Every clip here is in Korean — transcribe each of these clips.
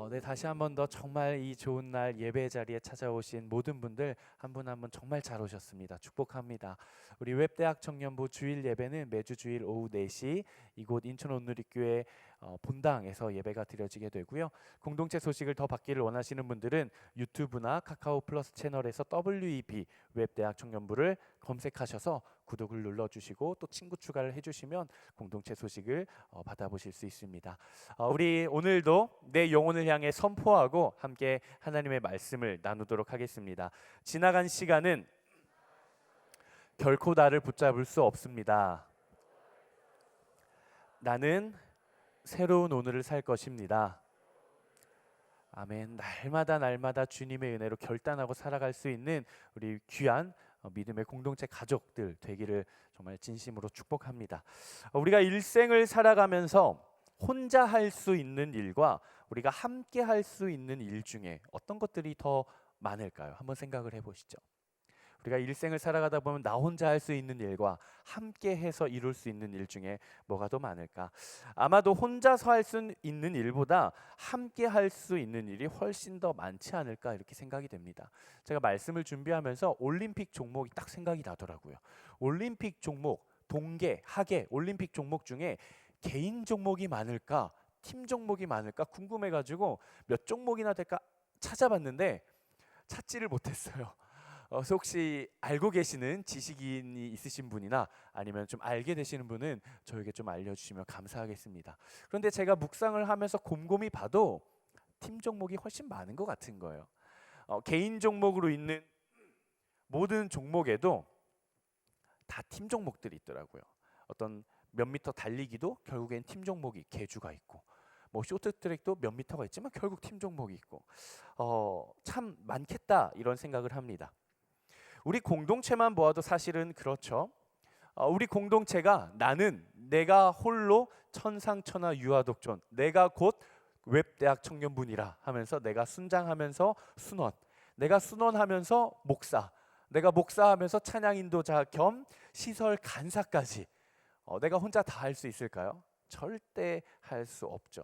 네, 다시 한 번 더 정말 이 좋은 날 예배 자리에 찾아오신 모든 분들 한 분 한 분 정말 잘 오셨습니다. 축복합니다. 우리 웹대학 청년부 주일 예배는 매주 주일 오후 4시 이곳 인천 온누리교회 본당에서 예배가 드려지게 되고요. 공동체 소식을 더 받기를 원하시는 분들은 유튜브나 카카오 플러스 채널에서 WEB 웹대학 청년부를 검색하셔서 구독을 눌러주시고 또 친구 추가를 해주시면 공동체 소식을 받아보실 수 있습니다. 우리 오늘도 내 영혼을 향해 선포하고 함께 하나님의 말씀을 나누도록 하겠습니다. 지나간 시간은 결코 나를 붙잡을 수 없습니다. 나는 새로운 오늘을 살 것입니다. 아멘. 날마다 주님의 은혜로 결단하고 살아갈 수 있는 우리 귀한 믿음의 공동체 가족들 되기를 정말 진심으로 축복합니다. 우리가 일생을 살아가면서 혼자 할 수 있는 일과 우리가 함께 할 수 있는 일 중에 어떤 것들이 더 많을까요? 한번 생각을 해보시죠. 우리가 일생을 살아가다 보면 나 혼자 할 수 있는 일과 함께 해서 이룰 수 있는 일 중에 뭐가 더 많을까? 아마도 혼자서 할 수 있는 일보다 함께 할 수 있는 일이 훨씬 더 많지 않을까 이렇게 생각이 됩니다. 제가 말씀을 준비하면서 올림픽 종목이 딱 생각이 나더라고요. 올림픽 종목, 동계, 하계 올림픽 종목 중에 개인 종목이 많을까? 팀 종목이 많을까? 궁금해가지고 몇 종목이나 될까 찾아봤는데 찾지를 못했어요. 그래서 혹시 알고 계시는 지식인이 있으신 분이나 아니면 좀 알게 되시는 분은 저에게 좀 알려주시면 감사하겠습니다. 그런데 제가 묵상을 하면서 곰곰이 봐도 팀 종목이 훨씬 많은 것 같은 거예요. 개인 종목으로 있는 모든 종목에도 다 팀 종목들이 있더라고요. 어떤 몇 미터 달리기도 결국엔 팀 종목이 계주가 있고 뭐 쇼트트랙도 몇 미터가 있지만 결국 팀 종목이 있고 참 많겠다 이런 생각을 합니다. 우리 공동체만 보아도 사실은 그렇죠. 우리 공동체가 나는 내가 홀로 천상천하 유아독존 내가 곧 웹대학 청년분이라 하면서 내가 순장하면서 순원 내가 순원하면서 목사 내가 목사하면서 찬양 인도자 겸 시설 간사까지 내가 혼자 다 할 수 있을까요? 절대 할 수 없죠.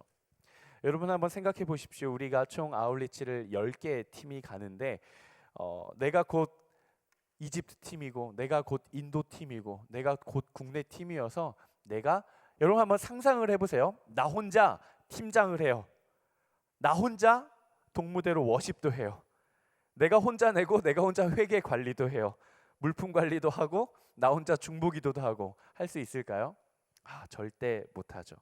여러분 한번 생각해 보십시오. 우리가 총 아울리치를 10개의 팀이 가는데 내가 곧 이집트 팀이고 내가 곧 인도 팀이고 내가 곧 국내 팀이어서 내가 여러분 한번 상상을 해보세요. 나 혼자 팀장을 해요. 나 혼자 동무대로 워십도 해요. 내가 혼자 내고 내가 혼자 회계 관리도 해요. 물품 관리도 하고 나 혼자 중보기도도 하고 할 수 있을까요? 절대 못하죠.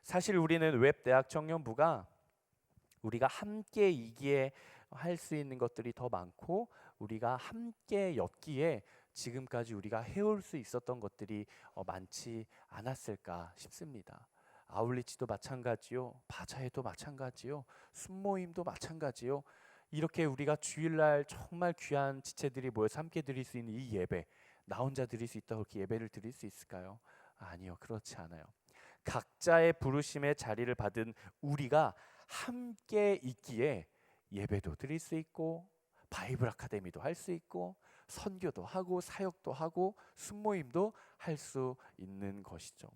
사실 우리는 웹대학 청년부가 우리가 함께 이기에 할 수 있는 것들이 더 많고 우리가 함께 였기에 지금까지 우리가 해올 수 있었던 것들이 많지 않았을까 싶습니다. 아울리치도 마찬가지요. 바자회도 마찬가지요. 순모임도 마찬가지요. 이렇게 우리가 주일날 정말 귀한 지체들이 모여서 함께 드릴 수 있는 이 예배 나 혼자 드릴 수 있다고 그렇게 예배를 드릴 수 있을까요? 아니요. 그렇지 않아요. 각자의 부르심의 자리를 받은 우리가 함께 있기에 예배도 드릴 수 있고 바이블 아카데미도 할 수 있고 선교도 하고 사역도 하고 순모임도 할 수 있는 것이죠.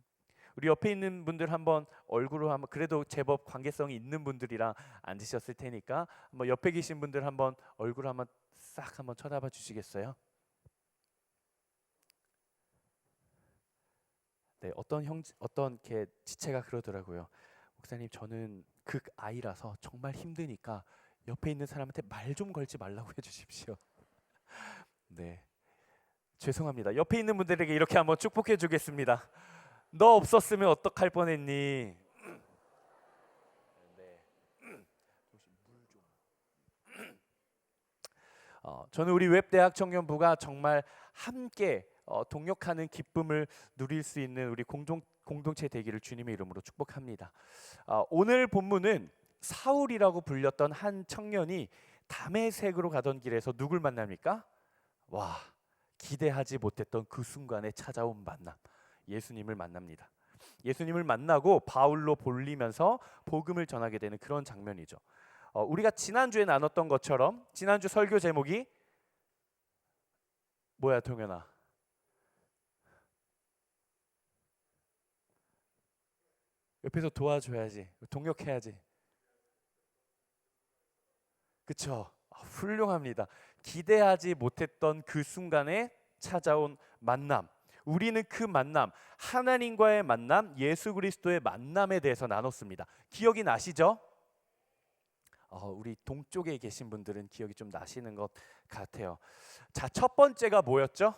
우리 옆에 있는 분들 한번 얼굴을 한번 그래도 제법 관계성이 있는 분들이랑 앉으셨을 테니까 한번 옆에 계신 분들 한번 얼굴 한번 싹 한번 쳐다봐 주시겠어요? 네, 어떤 이렇게 지체가 그러더라고요. 목사님 저는 극아이라서 정말 힘드니까 옆에 있는 사람한테 말 좀 걸지 말라고 해주십시오. 네, 죄송합니다. 옆에 있는 분들에게 이렇게 한번 축복해 주겠습니다. 너 없었으면 어떡할 뻔했니? 네. 저는 우리 웹대학 청년부가 정말 함께 동역하는 기쁨을 누릴 수 있는 우리 공동체 되기를 주님의 이름으로 축복합니다. 오늘 본문은 사울이라고 불렸던 한 청년이 다메섹으로 가던 길에서 누굴 만납니까? 와, 기대하지 못했던 그 순간에 찾아온 만남, 예수님을 만납니다. 예수님을 만나고 바울로 불리면서 복음을 전하게 되는 그런 장면이죠. 우리가 지난주에 나눴던 것처럼 지난주 설교 제목이 뭐야, 동현아? 옆에서 도와줘야지, 동역해야지. 그쵸? 훌륭합니다. 기대하지 못했던 그 순간에 찾아온 만남. 우리는 그 만남, 하나님과의 만남, 예수 그리스도의 만남에 대해서 나눴습니다. 기억이 나시죠? 우리 동쪽에 계신 분들은 기억이 좀 나시는 것 같아요. 자, 첫 번째가 뭐였죠?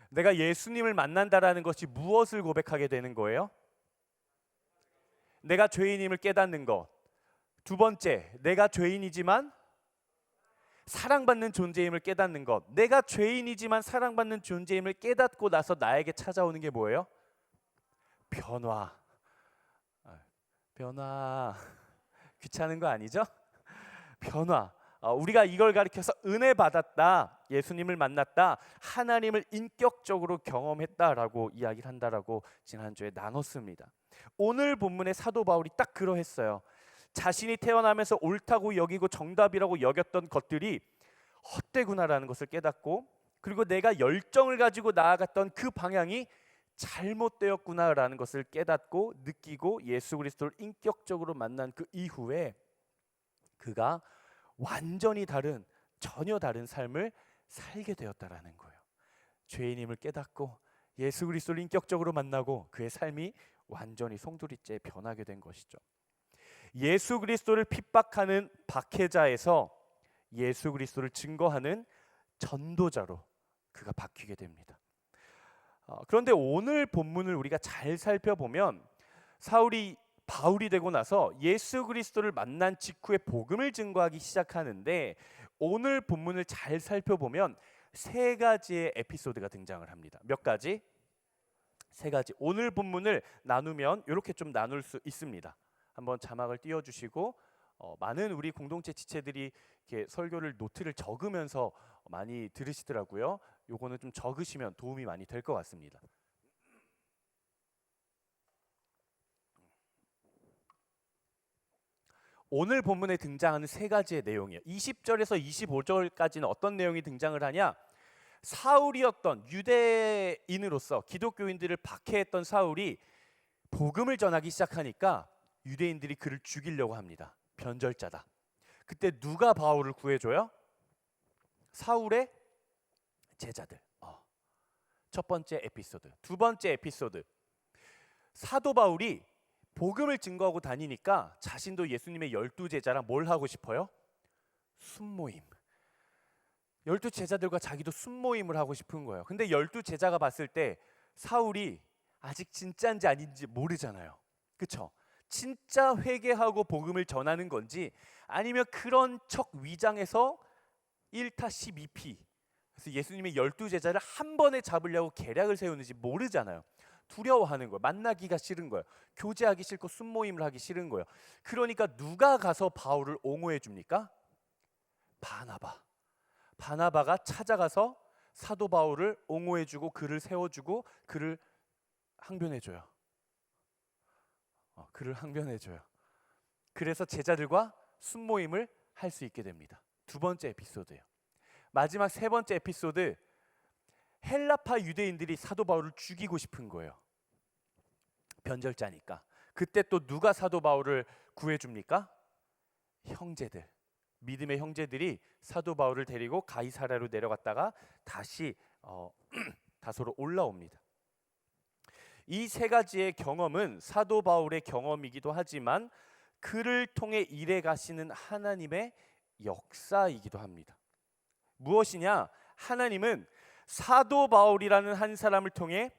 내가 예수님을 만난다라는 것이 무엇을 고백하게 되는 거예요? 내가 죄인임을 깨닫는 것. 두 번째, 내가 죄인이지만 사랑받는 존재임을 깨닫는 것. 내가 죄인이지만 사랑받는 존재임을 깨닫고 나서 나에게 찾아오는 게 뭐예요? 변화. 변화. 귀찮은 거 아니죠? 변화. 우리가 이걸 가리켜서 은혜 받았다, 예수님을 만났다, 하나님을 인격적으로 경험했다라고 이야기를 한다라고 지난주에 나눴습니다. 오늘 본문의 사도 바울이 딱 그러했어요. 자신이 태어나면서 옳다고 여기고 정답이라고 여겼던 것들이 헛되구나라는 것을 깨닫고, 그리고 내가 열정을 가지고 나아갔던 그 방향이 잘못되었구나라는 것을 깨닫고 느끼고 예수 그리스도를 인격적으로 만난 그 이후에 그가 완전히 다른, 전혀 다른 삶을 살게 되었다라는 거예요. 죄인임을 깨닫고 예수 그리스도를 인격적으로 만나고 그의 삶이 완전히 송두리째 변하게 된 것이죠. 예수 그리스도를 핍박하는 박해자에서 예수 그리스도를 증거하는 전도자로 그가 바뀌게 됩니다. 그런데 오늘 본문을 우리가 잘 살펴보면 사울이 바울이 되고 나서 예수 그리스도를 만난 직후에 복음을 증거하기 시작하는데, 오늘 본문을 잘 살펴보면 세 가지의 에피소드가 등장을 합니다. 몇 가지? 세 가지. 오늘 본문을 나누면 이렇게 좀 나눌 수 있습니다. 한번 자막을 띄워주시고, 많은 우리 공동체 지체들이 이렇게 설교를 노트를 적으면서 많이 들으시더라고요. 요거는 좀 적으시면 도움이 많이 될 것 같습니다. 오늘 본문에 등장하는 세 가지의 내용이에요. 20절에서 25절까지는 어떤 내용이 등장을 하냐? 사울이었던 유대인으로서 기독교인들을 박해했던 사울이 복음을 전하기 시작하니까 유대인들이 그를 죽이려고 합니다. 변절자다. 그때 누가 바울을 구해줘요? 사울의 제자들. 첫 번째 에피소드. 두 번째 에피소드. 사도 바울이 복음을 증거하고 다니니까 자신도 예수님의 12제자랑 뭘 하고 싶어요? 순모임. 12제자들과 자기도 순모임을 하고 싶은 거예요. 근데 12제자가 봤을 때 사울이 아직 진짜인지 아닌지 모르잖아요. 그쵸? 진짜 회개하고 복음을 전하는 건지, 아니면 그런 척 위장해서 1타 12피, 그래서 예수님의 12제자를 한 번에 잡으려고 계략을 세우는지 모르잖아요. 두려워하는 거예요. 만나기가 싫은 거예요. 교제하기 싫고 순모임을 하기 싫은 거예요. 그러니까 누가 가서 바울을 옹호해 줍니까? 바나바가 찾아가서 사도 바울을 옹호해 주고 그를 세워 주고 그를 항변해 줘요. 그래서 제자들과 순모임을 할 수 있게 됩니다. 두 번째 에피소드예요. 마지막 세 번째 에피소드. 헬라파 유대인들이 사도 바울을 죽이고 싶은 거예요. 변절자니까. 그때 또 누가 사도 바울을 구해줍니까? 형제들, 믿음의 형제들이 사도 바울을 데리고 가이사랴로 내려갔다가 다시 다소로 올라옵니다. 이 세 가지의 경험은 사도 바울의 경험이기도 하지만 그를 통해 일해 가시는 하나님의 역사이기도 합니다. 무엇이냐? 하나님은 사도 바울이라는 한 사람을 통해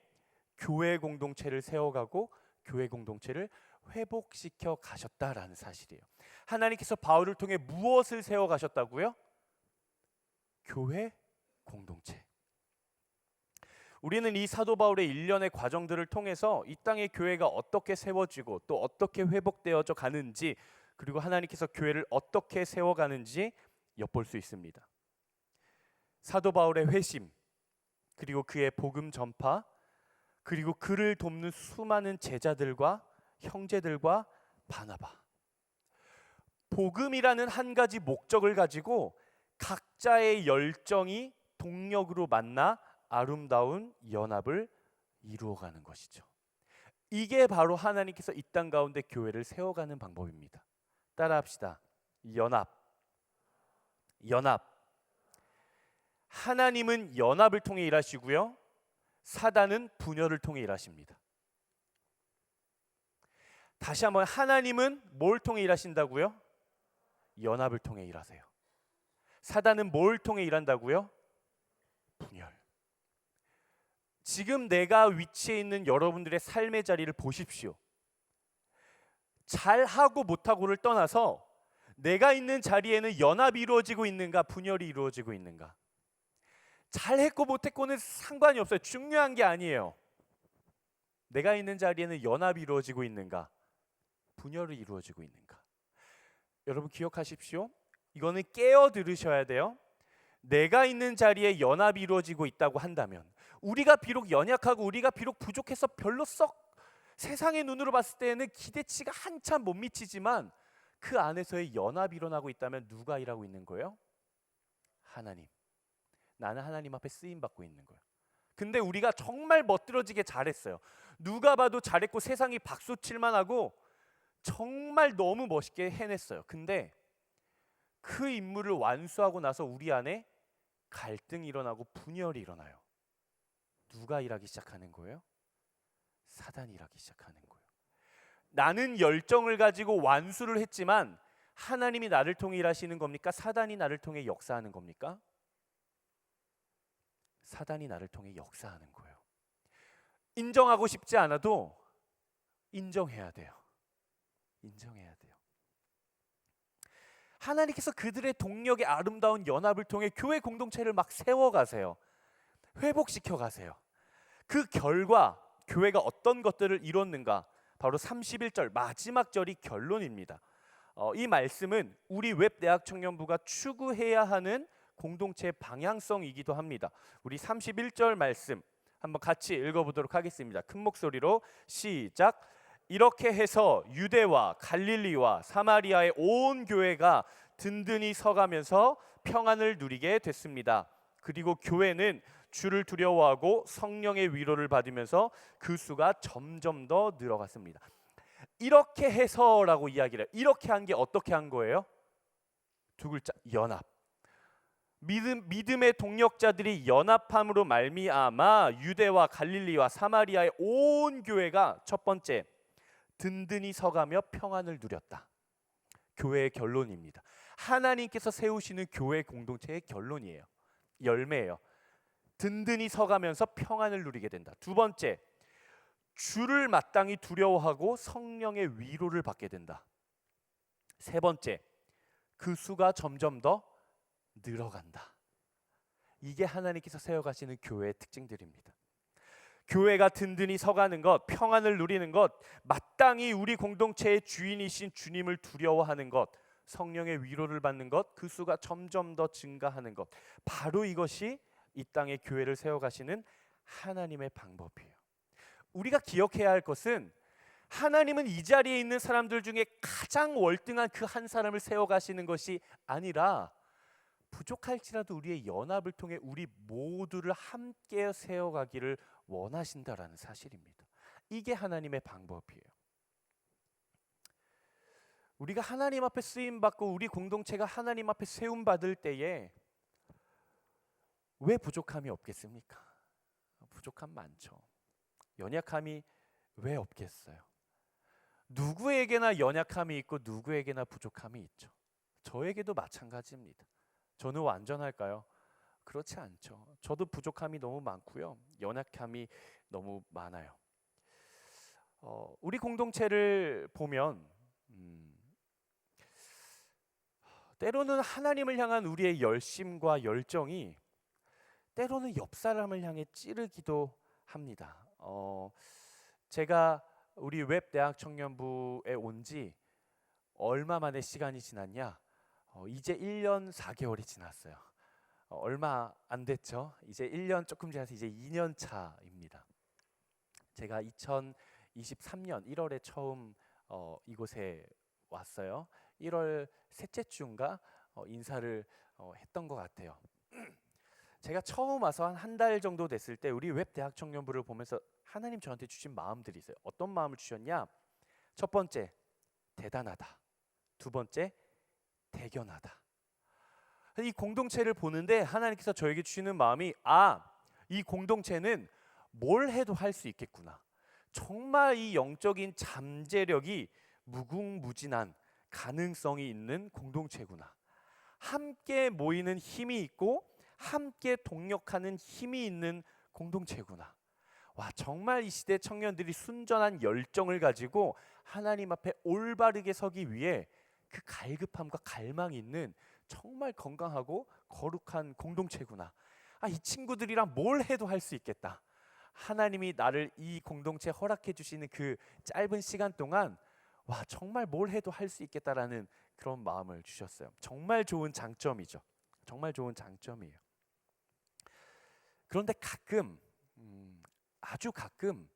교회 공동체를 세워가고 교회 공동체를 회복시켜 가셨다라는 사실이에요. 하나님께서 바울을 통해 무엇을 세워 가셨다고요? 교회 공동체. 우리는 이 사도 바울의 일련의 과정들을 통해서 이 땅의 교회가 어떻게 세워지고 또 어떻게 회복되어져 가는지, 그리고 하나님께서 교회를 어떻게 세워가는지 엿볼 수 있습니다. 사도 바울의 회심, 그리고 그의 복음 전파, 그리고 그를 돕는 수많은 제자들과 형제들과 바나바. 복음이라는 한 가지 목적을 가지고 각자의 열정이 동력으로 만나 아름다운 연합을 이루어가는 것이죠. 이게 바로 하나님께서 이 땅 가운데 교회를 세워가는 방법입니다. 따라합시다. 연합. 연합. 하나님은 연합을 통해 일하시고요, 사단은 분열을 통해 일하십니다. 다시 한번, 하나님은 뭘 통해 일하신다고요? 연합을 통해 일하세요. 사단은 뭘 통해 일한다고요? 분열. 지금 내가 위치해 있는 여러분들의 삶의 자리를 보십시오. 잘하고 못하고를 떠나서 내가 있는 자리에는 연합이 이루어지고 있는가, 분열이 이루어지고 있는가? 잘했고 못했고는 상관이 없어요. 중요한 게 아니에요. 내가 있는 자리에는 연합이 이루어지고 있는가, 분열이 이루어지고 있는가? 여러분 기억하십시오. 이거는 깨어 들으셔야 돼요. 내가 있는 자리에 연합이 이루어지고 있다고 한다면, 우리가 비록 연약하고 우리가 비록 부족해서 별로 썩 세상의 눈으로 봤을 때는 기대치가 한참 못 미치지만, 그 안에서의 연합이 일어나고 있다면 누가 일하고 있는 거예요? 하나님. 나는 하나님 앞에 쓰임 받고 있는 거예요. 근데 우리가 정말 멋들어지게 잘했어요. 누가 봐도 잘했고 세상이 박수 칠만 하고 정말 너무 멋있게 해냈어요. 근데 그 임무를 완수하고 나서 우리 안에 갈등이 일어나고 분열이 일어나요. 누가 일하기 시작하는 거예요? 사단이 일하기 시작하는 거예요. 나는 열정을 가지고 완수를 했지만 하나님이 나를 통해 일하시는 겁니까? 사단이 나를 통해 역사하는 겁니까? 사단이 나를 통해 역사하는 거예요. 인정하고 싶지 않아도 인정해야 돼요. 인정해야 돼요. 하나님께서 그들의 동력의 아름다운 연합을 통해 교회 공동체를 막 세워가세요. 회복시켜 가세요. 그 결과 교회가 어떤 것들을 이뤘는가, 바로 31절 마지막 절이 결론입니다. 이 말씀은 우리 웹대학 청년부가 추구해야 하는 공동체의 방향성이기도 합니다. 우리 31절 말씀 한번 같이 읽어보도록 하겠습니다. 큰 목소리로 시작. 이렇게 해서 유대와 갈릴리와 사마리아의 온 교회가 든든히 서가면서 평안을 누리게 됐습니다. 그리고 교회는 주를 두려워하고 성령의 위로를 받으면서 그 수가 점점 더 늘어갔습니다. 이렇게 해서라고 이야기를 해요. 이렇게 한 게 어떻게 한 거예요? 두 글자, 연합. 믿음의 동력자들이 연합함으로 말미암아 유대와 갈릴리와 사마리아의 온 교회가 첫 번째, 든든히 서가며 평안을 누렸다. 교회의 결론입니다. 하나님께서 세우시는 교회 공동체의 결론이에요. 열매예요. 든든히 서가면서 평안을 누리게 된다. 두 번째, 주를 마땅히 두려워하고 성령의 위로를 받게 된다. 세 번째, 그 수가 점점 더 늘어간다. 이게 하나님께서 세워가시는 교회의 특징들입니다. 교회가 든든히 서가는 것, 평안을 누리는 것, 마땅히 우리 공동체의 주인이신 주님을 두려워하는 것, 성령의 위로를 받는 것, 그 수가 점점 더 증가하는 것, 바로 이것이 이 땅에 교회를 세워가시는 하나님의 방법이에요. 우리가 기억해야 할 것은, 하나님은 이 자리에 있는 사람들 중에 가장 월등한 그 한 사람을 세워가시는 것이 아니라, 부족할지라도 우리의 연합을 통해 우리 모두를 함께 세워가기를 원하신다라는 사실입니다. 이게 하나님의 방법이에요. 우리가 하나님 앞에 쓰임받고 우리 공동체가 하나님 앞에 세움받을 때에 왜 부족함이 없겠습니까? 부족함 많죠. 연약함이 왜 없겠어요? 누구에게나 연약함이 있고 누구에게나 부족함이 있죠. 저에게도 마찬가지입니다. 저는 완전할까요? 그렇지 않죠. 저도 부족함이 너무 많고요. 연약함이 너무 많아요. 우리 공동체를 보면 때로는 하나님을 향한 우리의 열심과 열정이 때로는 옆 사람을 향해 찌르기도 합니다. 제가 우리 웹대학 청년부에 온 지 얼마 만에 시간이 지났냐? 이제 1년 4개월이 지났어요. 얼마 안 됐죠? 이제 1년 조금 지나서 이제 2년 차입니다. 제가 2023년 1월에 처음 이곳에 왔어요. 1월 셋째 주인가 인사를 했던 것 같아요. 제가 처음 와서 한 달 정도 됐을 때 우리 웹대학 청년부를 보면서 하나님 저한테 주신 마음들이 있어요. 어떤 마음을 주셨냐? 첫 번째, 대단하다. 두 번째, 대견하다. 이 공동체를 보는데 하나님께서 저에게 주시는 마음이 이 공동체는 뭘 해도 할 수 있겠구나. 정말 이 영적인 잠재력이 무궁무진한 가능성이 있는 공동체구나. 함께 모이는 힘이 있고 함께 동력하는 힘이 있는 공동체구나. 와, 정말 이 시대 청년들이 순전한 열정을 가지고 하나님 앞에 올바르게 서기 위해 그 갈급함과 갈망이 있는 정말 건강하고 거룩한 공동체구나. 이 친구들이랑 뭘 해도 할 수 있겠다. 하나님이 나를 이 공동체에 허락해 주시는 그 짧은 시간 동안 정말 뭘 해도 할 수 있겠다라는 그런 마음을 주셨어요. 정말 좋은 장점이죠. 정말 좋은 장점이에요. 그런데 가끔 아주 가끔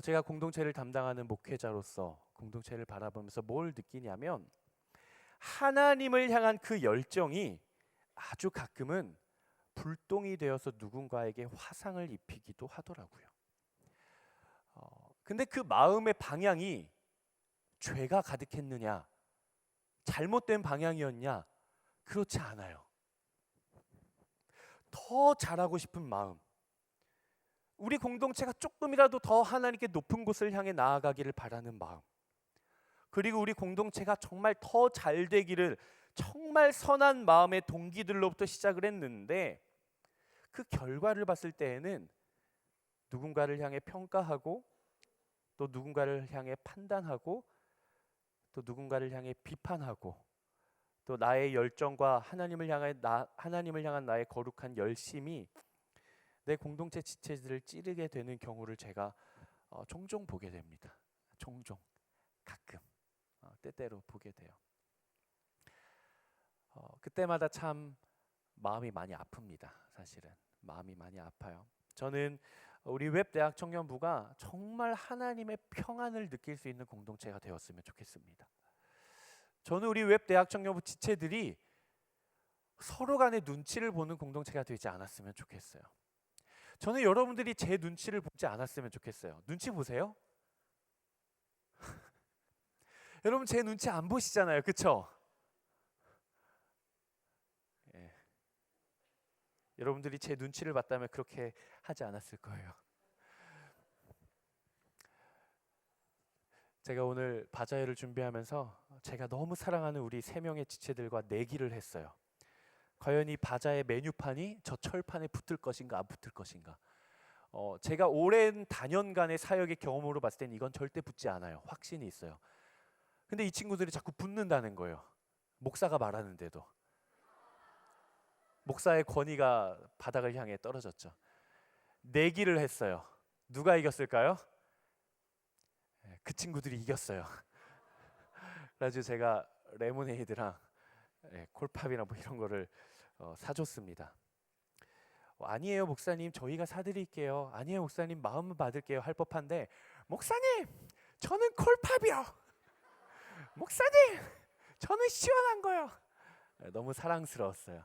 제가 공동체를 담당하는 목회자로서 공동체를 바라보면서 뭘 느끼냐면 하나님을 향한 그 열정이 아주 가끔은 불똥이 되어서 누군가에게 화상을 입히기도 하더라고요. 근데 그 마음의 방향이 죄가 가득했느냐, 잘못된 방향이었냐? 그렇지 않아요. 더 잘하고 싶은 마음, 우리 공동체가 조금이라도 더 하나님께 높은 곳을 향해 나아가기를 바라는 마음, 그리고 우리 공동체가 정말 더 잘 되기를 정말 선한 마음의 동기들로부터 시작을 했는데 그 결과를 봤을 때에는 누군가를 향해 평가하고 또 누군가를 향해 판단하고 또 누군가를 향해 비판하고 또 나의 열정과 하나님을 향한 나의 거룩한 열심이 내 공동체 지체들을 찌르게 되는 경우를 제가 종종 보게 됩니다. 종종, 가끔, 때때로 보게 돼요. 그때마다 참 마음이 많이 아픕니다. 사실은 마음이 많이 아파요. 저는 우리 웹대학 청년부가 정말 하나님의 평안을 느낄 수 있는 공동체가 되었으면 좋겠습니다. 저는 우리 웹대학 청년부 지체들이 서로 간의 눈치를 보는 공동체가 되지 않았으면 좋겠어요. 저는 여러분들이 제 눈치를 보지 않았으면 좋겠어요. 눈치 보세요? 여러분 제 눈치 안 보시잖아요. 그렇죠? 예. 여러분들이 제 눈치를 봤다면 그렇게 하지 않았을 거예요. 제가 오늘 바자회를 준비하면서 제가 너무 사랑하는 우리 3명의 지체들과 내기를 했어요. 과연 이 바자회 메뉴판이 저 철판에 붙을 것인가 안 붙을 것인가. 제가 오랜 다년간의 사역의 경험으로 봤을 땐 이건 절대 붙지 않아요. 확신이 있어요. 근데 이 친구들이 자꾸 붙는다는 거예요. 목사가 말하는데도. 목사의 권위가 바닥을 향해 떨어졌죠. 내기를 했어요. 누가 이겼을까요? 그 친구들이 이겼어요. 그래서 제가 레모네이드랑 콜팝이나 뭐 이런 거를 사줬습니다. 아니에요 목사님, 저희가 사드릴게요. 아니에요 목사님, 마음은 받을게요 할 법한데, 목사님 저는 콜팝이요. 목사님 저는 시원한 거요. 너무 사랑스러웠어요.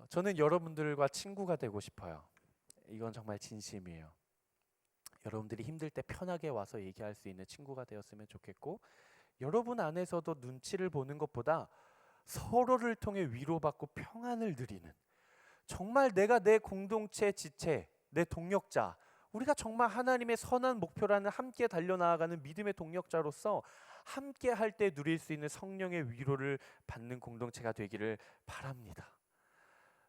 저는 여러분들과 친구가 되고 싶어요. 이건 정말 진심이에요. 여러분들이 힘들 때 편하게 와서 얘기할 수 있는 친구가 되었으면 좋겠고, 여러분 안에서도 눈치를 보는 것보다 서로를 통해 위로받고 평안을 누리는, 정말 내가 내 공동체 지체, 내 동력자, 우리가 정말 하나님의 선한 목표라는 함께 달려나가는 믿음의 동력자로서 함께 할 때 누릴 수 있는 성령의 위로를 받는 공동체가 되기를 바랍니다.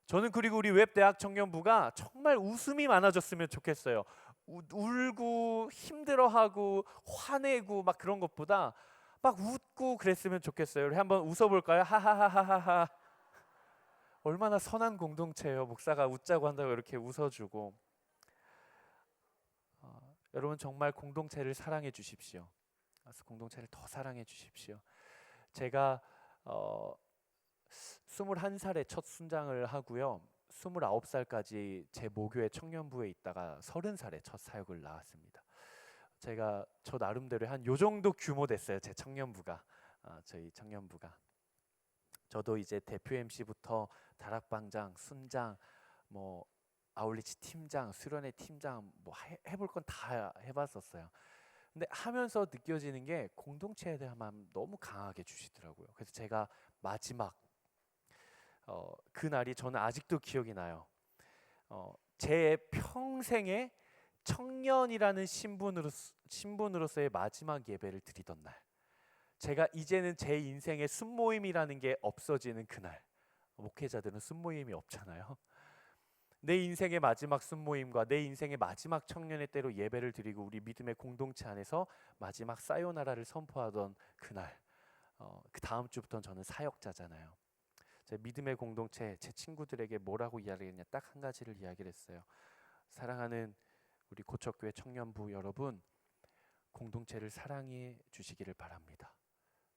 저는 그리고 우리 웹대학 청년부가 정말 웃음이 많아졌으면 좋겠어요. 울고 힘들어하고 화내고 막 그런 것보다 막 웃고 그랬으면 좋겠어요. 우리 한번 웃어볼까요? 하하하하하. 얼마나 선한 공동체예요. 목사가 웃자고 한다고 이렇게 웃어주고. 여러분 정말 공동체를 사랑해 주십시오. 공동체를 더 사랑해 주십시오. 제가 21살에 첫 순장을 하고요. 29살까지 제 모교의 청년부에 있다가 30살에 첫 사역을 나왔습니다. 제가 저 나름대로 한 요 정도 규모 됐어요. 제 청년부가. 저희 청년부가. 저도 이제 대표 MC부터 다락방장, 순장, 뭐 아울리치 팀장, 수련회 팀장, 뭐 해볼 건 다 해봤었어요. 근데 하면서 느껴지는 게 공동체에 대한 마음 너무 강하게 주시더라고요. 그래서 제가 마지막 그날이 저는 아직도 기억이 나요. 제 평생의 청년이라는 신분으로서의 마지막 예배를 드리던 날, 제가 이제는 제 인생의 순모임이라는 게 없어지는 그날. 목회자들은 순모임이 없잖아요. 내 인생의 마지막 순모임과 내 인생의 마지막 청년의 때로 예배를 드리고 우리 믿음의 공동체 안에서 마지막 사요나라를 선포하던 그날, 그 다음 주부터는 저는 사역자잖아요. 제 믿음의 공동체, 제 친구들에게 뭐라고 이야기했냐, 딱 한 가지를 이야기를 했어요. 사랑하는 우리 고척교회 청년부 여러분, 공동체를 사랑해 주시기를 바랍니다.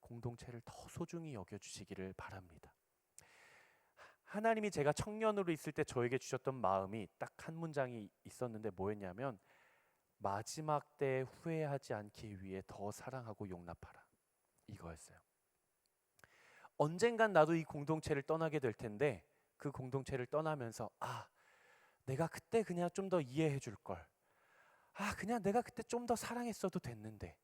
공동체를 더 소중히 여겨주시기를 바랍니다. 하나님이 제가 청년으로 있을 때 저에게 주셨던 마음이 딱 한 문장이 있었는데 뭐였냐면, 마지막 때 후회하지 않기 위해 더 사랑하고 용납하라, 이거였어요. 언젠간 나도 이 공동체를 떠나게 될 텐데, 그 공동체를 떠나면서 내가 그때 그냥 좀 더 이해해 줄 걸, 그냥 내가 그때 좀 더 사랑했어도 됐는데,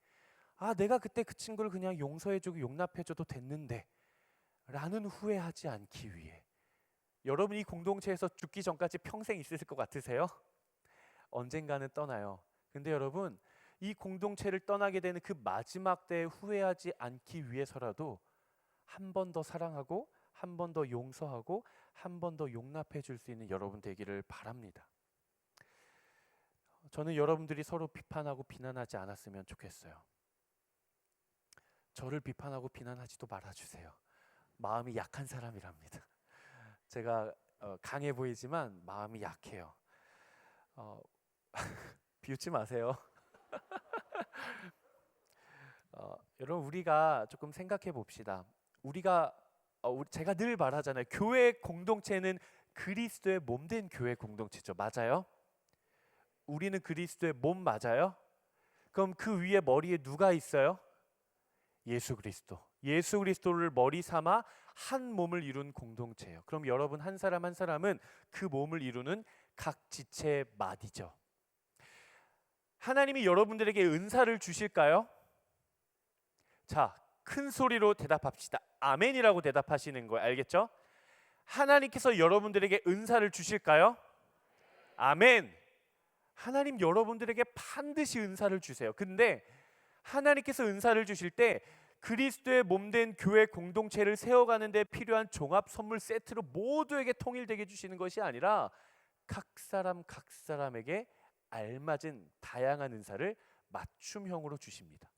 내가 그때 그 친구를 그냥 용서해주고 용납해줘도 됐는데 라는 후회하지 않기 위해. 여러분, 이 공동체에서 죽기 전까지 평생 있을 것 같으세요? 언젠가는 떠나요. 근데 여러분, 이 공동체를 떠나게 되는 그 마지막 때에 후회하지 않기 위해서라도 한 번 더 사랑하고 한 번 더 용서하고 한 번 더 용납해 줄 수 있는 여러분 되기를 바랍니다. 저는 여러분들이 서로 비판하고 비난하지 않았으면 좋겠어요. 저를 비판하고 비난하지도 말아주세요. 마음이 약한 사람이랍니다. 제가 강해 보이지만 마음이 약해요. 비웃지 마세요. 여러분, 우리가 조금 생각해 봅시다. 제가 늘 말하잖아요. 교회 공동체는 그리스도의 몸된 교회 공동체죠. 맞아요? 우리는 그리스도의 몸 맞아요? 그럼 그 위에 머리에 누가 있어요? 예수 그리스도. 예수 그리스도를 머리 삼아 한 몸을 이룬 공동체예요. 그럼 여러분 한 사람 한 사람은 그 몸을 이루는 각 지체의 마디죠. 하나님이 여러분들에게 은사를 주실까요? 자, 큰 소리로 대답합시다. 아멘이라고 대답하시는 거예요. 알겠죠? 하나님께서 여러분들에게 은사를 주실까요? 아멘. 하나님 여러분들에게 반드시 은사를 주세요. 근데 하나님께서 은사를 주실 때 그리스도의 몸된 교회 공동체를 세워가는 데 필요한 종합 선물 세트로 모두에게 통일되게 주시는 것이 아니라 각 사람에게 알맞은 다양한 은사를 맞춤형으로 주십니다.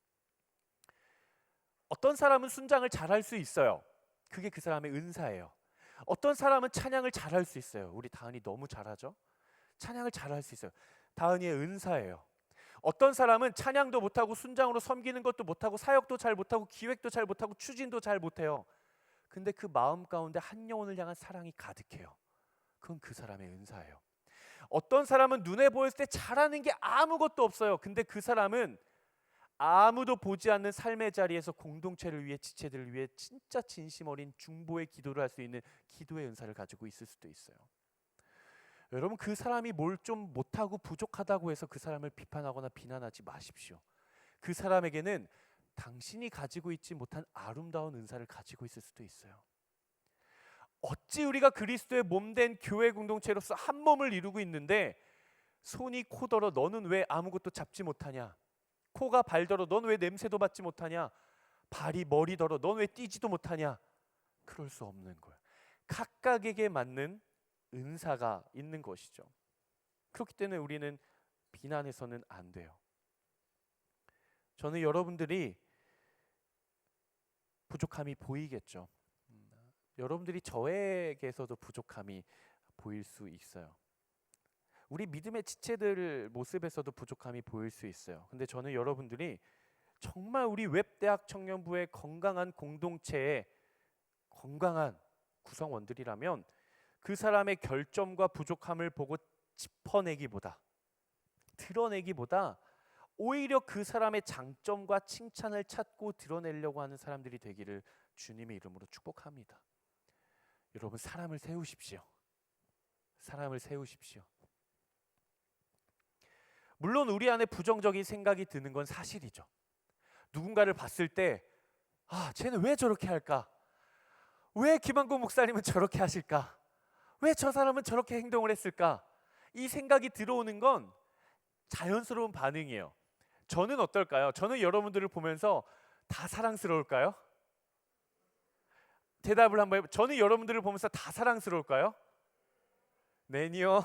어떤 사람은 순장을 잘할 수 있어요. 그게 그 사람의 은사예요. 어떤 사람은 찬양을 잘할 수 있어요. 우리 다은이 너무 잘하죠? 찬양을 잘할 수 있어요. 다은이의 은사예요. 어떤 사람은 찬양도 못하고 순장으로 섬기는 것도 못하고 사역도 잘 못하고 기획도 잘 못하고 추진도 잘 못해요. 근데 그 마음 가운데 한 영혼을 향한 사랑이 가득해요. 그건 그 사람의 은사예요. 어떤 사람은 눈에 보였을 때 잘하는 게 아무것도 없어요. 근데 그 사람은 아무도 보지 않는 삶의 자리에서 공동체를 위해, 지체들을 위해 진짜 진심 어린 중보의 기도를 할 수 있는 기도의 은사를 가지고 있을 수도 있어요. 여러분, 그 사람이 뭘 좀 못하고 부족하다고 해서 그 사람을 비판하거나 비난하지 마십시오. 그 사람에게는 당신이 가지고 있지 못한 아름다운 은사를 가지고 있을 수도 있어요. 어찌 우리가 그리스도의 몸된 교회 공동체로서 한 몸을 이루고 있는데 손이 코더러 너는 왜 아무것도 잡지 못하냐? 코가 발더러 넌 왜 냄새도 맡지 못하냐? 발이 머리더러 넌 왜 뛰지도 못하냐? 그럴 수 없는 거예요. 각각에게 맞는 은사가 있는 것이죠. 그렇기 때문에 우리는 비난해서는 안 돼요. 저는 여러분들이 부족함이 보이겠죠. 여러분들이 저에게서도 부족함이 보일 수 있어요. 우리 믿음의 지체들 모습에서도 부족함이 보일 수 있어요. 근데 저는 여러분들이 정말 우리 웹대학 청년부의 건강한 공동체의 건강한 구성원들이라면 그 사람의 결점과 부족함을 보고 짚어내기보다, 드러내기보다 오히려 그 사람의 장점과 칭찬을 찾고 드러내려고 하는 사람들이 되기를 주님의 이름으로 축복합니다. 여러분, 사람을 세우십시오. 사람을 세우십시오. 물론 우리 안에 부정적인 생각이 드는 건 사실이죠. 누군가를 봤을 때 쟤는 왜 저렇게 할까? 왜 김한국 목사님은 저렇게 하실까? 왜 저 사람은 저렇게 행동을 했을까? 이 생각이 들어오는 건 자연스러운 반응이에요. 저는 어떨까요? 저는 여러분들을 보면서 다 사랑스러울까요? 대답을 한번 해볼까요? 저는 여러분들을 보면서 다 사랑스러울까요? 네니요.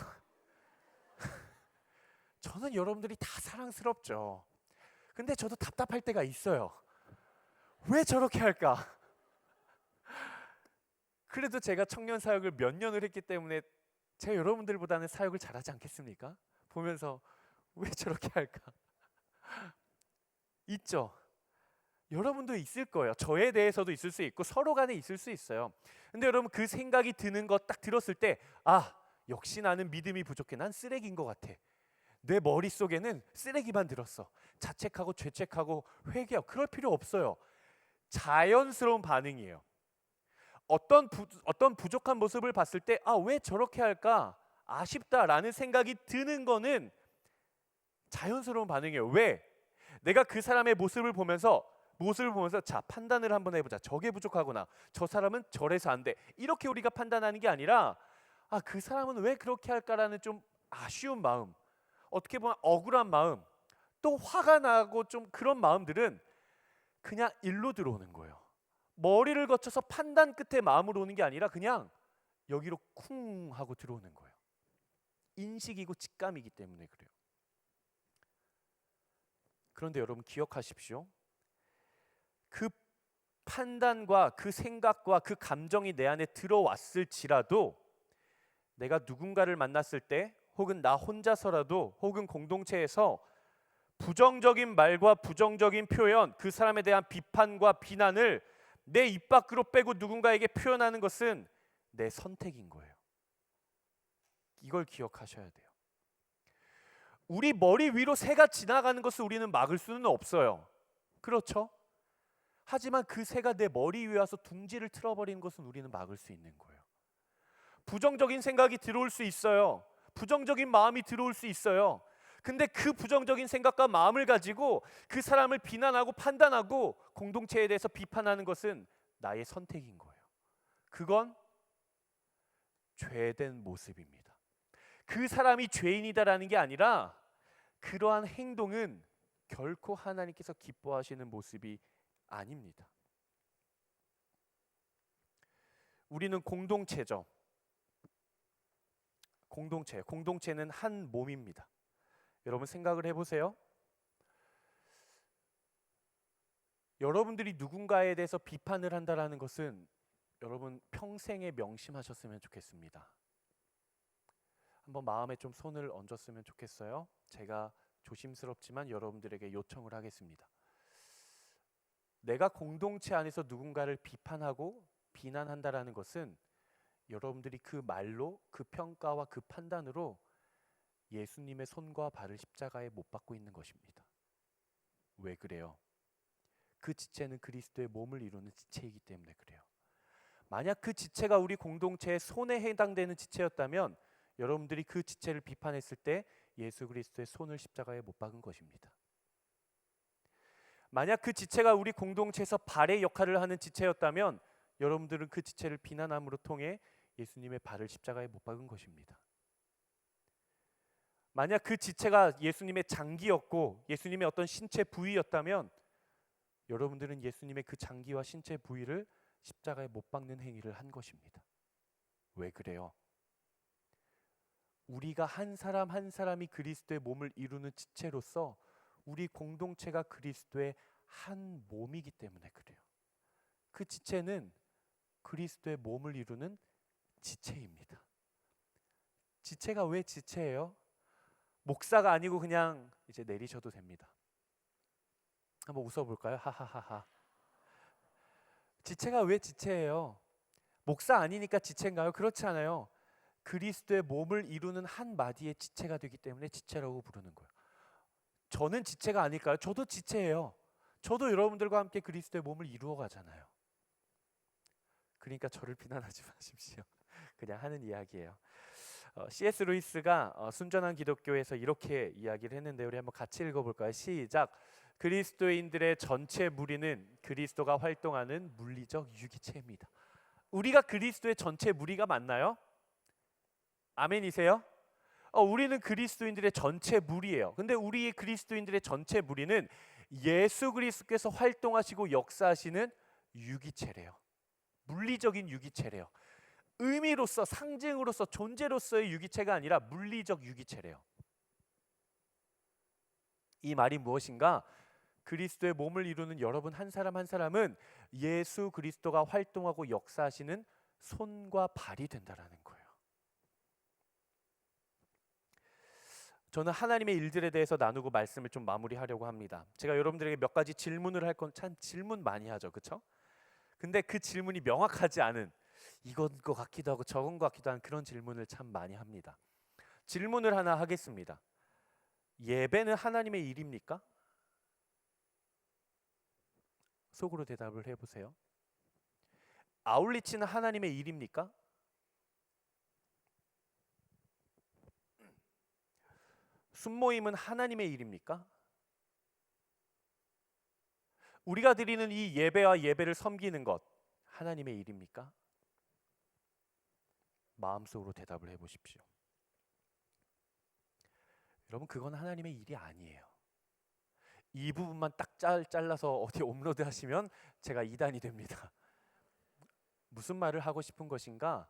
저는 여러분들이 다 사랑스럽죠. 근데 저도 답답할 때가 있어요. 왜 저렇게 할까? 그래도 제가 청년 사역을 몇 년을 했기 때문에 제가 여러분들보다는 사역을 잘하지 않겠습니까? 보면서 왜 저렇게 할까? 있죠. 여러분도 있을 거예요. 저에 대해서도 있을 수 있고 서로 간에 있을 수 있어요. 근데 여러분 그 생각이 드는 거 딱 들었을 때 역시 나는 믿음이 부족해. 난 쓰레기인 것 같아. 내 머릿속에는 쓰레기만 들었어. 자책하고 죄책하고 회개하고 그럴 필요 없어요. 자연스러운 반응이에요. 어떤 부족한 모습을 봤을 때 왜 저렇게 할까? 아쉽다라는 생각이 드는 거는 자연스러운 반응이에요. 왜? 내가 그 사람의 모습을 보면서 자, 판단을 한번 해보자. 저게 부족하구나. 저 사람은 저래서 안 돼. 이렇게 우리가 판단하는 게 아니라 그 사람은 왜 그렇게 할까라는 좀 아쉬운 마음, 어떻게 보면 억울한 마음, 또 화가 나고 좀 그런 마음들은 그냥 일로 들어오는 거예요. 머리를 거쳐서 판단 끝에 마음으로 오는 게 아니라 그냥 여기로 쿵 하고 들어오는 거예요. 인식이고 직감이기 때문에 그래요. 그런데 여러분 기억하십시오. 그 판단과 그 생각과 그 감정이 내 안에 들어왔을지라도 내가 누군가를 만났을 때 혹은 나 혼자서라도 혹은 공동체에서 부정적인 말과 부정적인 표현, 그 사람에 대한 비판과 비난을 내 입 밖으로 빼고 누군가에게 표현하는 것은 내 선택인 거예요. 이걸 기억하셔야 돼요. 우리 머리 위로 새가 지나가는 것을 우리는 막을 수는 없어요. 그렇죠? 하지만 그 새가 내 머리 위에 와서 둥지를 틀어버리는 것은 우리는 막을 수 있는 거예요. 부정적인 생각이 들어올 수 있어요. 부정적인 마음이 들어올 수 있어요. 근데 그 부정적인 생각과 마음을 가지고 그 사람을 비난하고 판단하고 공동체에 대해서 비판하는 것은 나의 선택인 거예요. 그건 죄된 모습입니다. 그 사람이 죄인이다라는 게 아니라 그러한 행동은 결코 하나님께서 기뻐하시는 모습이 아닙니다. 우리는 공동체죠. 공동체는 한 몸입니다. 여러분 생각을 해보세요. 여러분들이 누군가에 대해서 비판을 한다라는 것은 여러분 평생에 명심하셨으면 좋겠습니다. 한번 마음에 좀 손을 얹었으면 좋겠어요. 제가 조심스럽지만 여러분들에게 요청을 하겠습니다. 내가 공동체 안에서 누군가를 비판하고 비난한다라는 것은 여러분들이 그 말로, 그 평가와 그 판단으로 예수님의 손과 발을 십자가에 못 박고 있는 것입니다. 왜 그래요? 그 지체는 그리스도의 몸을 이루는 지체이기 때문에 그래요. 만약 그 지체가 우리 공동체의 손에 해당되는 지체였다면 여러분들이 그 지체를 비판했을 때 예수 그리스도의 손을 십자가에 못 박은 것입니다. 만약 그 지체가 우리 공동체에서 발의 역할을 하는 지체였다면 여러분들은 그 지체를 비난함으로 통해 예수님의 발을 십자가에 못 박은 것입니다. 만약 그 지체가 예수님의 장기였고 예수님의 어떤 신체 부위였다면 여러분들은 예수님의 그 장기와 신체 부위를 십자가에 못 박는 행위를 한 것입니다. 왜 그래요? 우리가 한 사람 한 사람이 그리스도의 몸을 이루는 지체로서 우리 공동체가 그리스도의 한 몸이기 때문에 그래요. 그 지체는 그리스도의 몸을 이루는 지체입니다. 지체가 왜 지체예요? 목사가 아니고 그냥 이제 내리셔도 됩니다. 한번 웃어볼까요? 하하하하. 지체가 왜 지체예요? 목사 아니니까 지체인가요? 그렇지 않아요. 그리스도의 몸을 이루는 한 마디의 지체가 되기 때문에 지체라고 부르는 거예요. 저는 지체가 아닐까요? 저도 지체예요. 저도 여러분들과 함께 그리스도의 몸을 이루어 가잖아요. 그러니까 저를 비난하지 마십시오. 그냥 하는 이야기예요. C.S. 루이스가 순전한 기독교에서 이렇게 이야기를 했는데 우리 한번 같이 읽어볼까요? 시작. 그리스도인들의 전체 무리는 그리스도가 활동하는 물리적 유기체입니다. 우리가 그리스도의 전체 무리가 맞나요? 아멘이세요? 우리는 그리스도인들의 전체 무리예요. 근데 우리 그리스도인들의 전체 무리는 예수 그리스도께서 활동하시고 역사하시는 유기체래요. 물리적인 유기체래요. 의미로서, 상징으로서, 존재로서의 유기체가 아니라 물리적 유기체래요. 이 말이 무엇인가? 그리스도의 몸을 이루는 여러분 한 사람 한 사람은 예수 그리스도가 활동하고 역사하시는 손과 발이 된다라는 거예요. 저는 하나님의 일들에 대해서 나누고 말씀을 좀 마무리하려고 합니다. 제가 여러분들에게 몇 가지 질문을 할 건 참 질문 많이 하죠, 그렇죠? 근데 그 질문이 명확하지 않은, 이건 것 같기도 하고 저건 것 같기도 한 그런 질문을 참 많이 합니다. 질문을 하나 하겠습니다. 예배는 하나님의 일입니까? 속으로 대답을 해보세요. 아울리치는 하나님의 일입니까? 순모임은 하나님의 일입니까? 우리가 드리는 이 예배와 예배를 섬기는 것 하나님의 일입니까? 마음속으로 대답을 해보십시오. 여러분, 그건 하나님의 일이 아니에요. 이 부분만 딱 잘라서 어디 업로드 하시면 제가 이단이 됩니다. 무슨 말을 하고 싶은 것인가?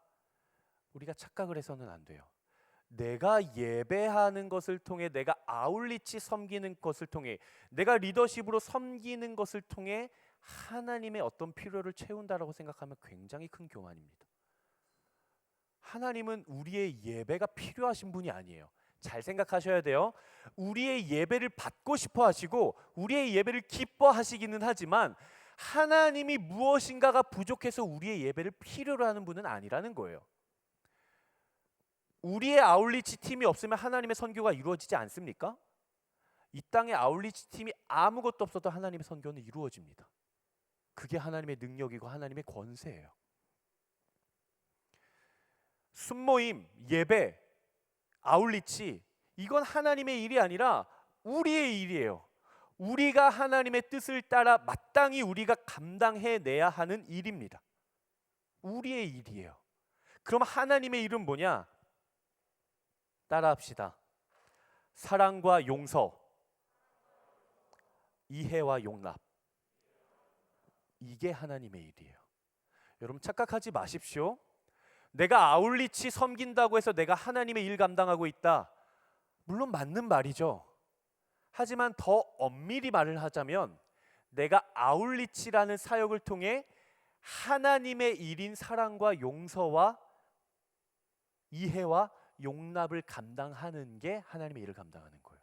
우리가 착각을 해서는 안 돼요. 내가 예배하는 것을 통해, 내가 아울리치 섬기는 것을 통해, 내가 리더십으로 섬기는 것을 통해 하나님의 어떤 필요를 채운다라고 생각하면 굉장히 큰 교만입니다. 하나님은 우리의 예배가 필요하신 분이 아니에요. 잘 생각하셔야 돼요. 우리의 예배를 받고 싶어 하시고 우리의 예배를 기뻐하시기는 하지만 하나님이 무엇인가가 부족해서 우리의 예배를 필요로 하는 분은 아니라는 거예요. 우리의 아울리치 팀이 없으면 하나님의 선교가 이루어지지 않습니까? 이 땅에 아울리치 팀이 아무것도 없어도 하나님의 선교는 이루어집니다. 그게 하나님의 능력이고 하나님의 권세예요. 순모임, 예배, 아울리치, 이건 하나님의 일이 아니라 우리의 일이에요. 우리가 하나님의 뜻을 따라 마땅히 우리가 감당해내야 하는 일입니다. 우리의 일이에요. 그럼 하나님의 일은 뭐냐? 따라합시다. 사랑과 용서, 이해와 용납. 이게 하나님의 일이에요. 여러분, 착각하지 마십시오. 내가 아울리치 섬긴다고 해서 내가 하나님의 일 감당하고 있다. 물론 맞는 말이죠. 하지만 더 엄밀히 말을 하자면 내가 아울리치라는 사역을 통해 하나님의 일인 사랑과 용서와 이해와 용납을 감당하는 게 하나님의 일을 감당하는 거예요.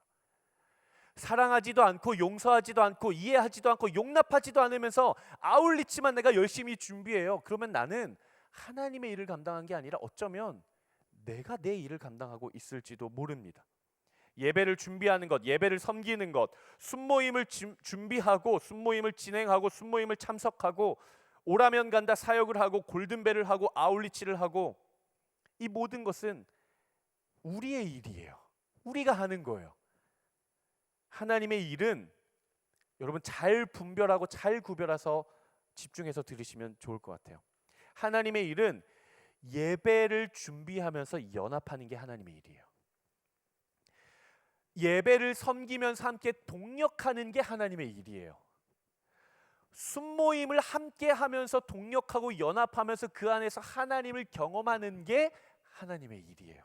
사랑하지도 않고 용서하지도 않고 이해하지도 않고 용납하지도 않으면서 아울리치만 내가 열심히 준비해요. 그러면 나는 하나님의 일을 감당한 게 아니라 어쩌면 내가 내 일을 감당하고 있을지도 모릅니다. 예배를 준비하는 것, 예배를 섬기는 것, 순모임을 준비하고 순모임을 진행하고 순모임을 참석하고 오라면 간다 사역을 하고 골든벨을 하고 아울리치를 하고, 이 모든 것은 우리의 일이에요. 우리가 하는 거예요. 하나님의 일은 여러분 잘 분별하고 잘 구별해서 집중해서 들으시면 좋을 것 같아요. 하나님의 일은 예배를 준비하면서 연합하는 게 하나님의 일이에요. 예배를 섬기면서 함께 동력하는 게 하나님의 일이에요. 순모임을 함께 하면서 동력하고 연합하면서 그 안에서 하나님을 경험하는 게 하나님의 일이에요.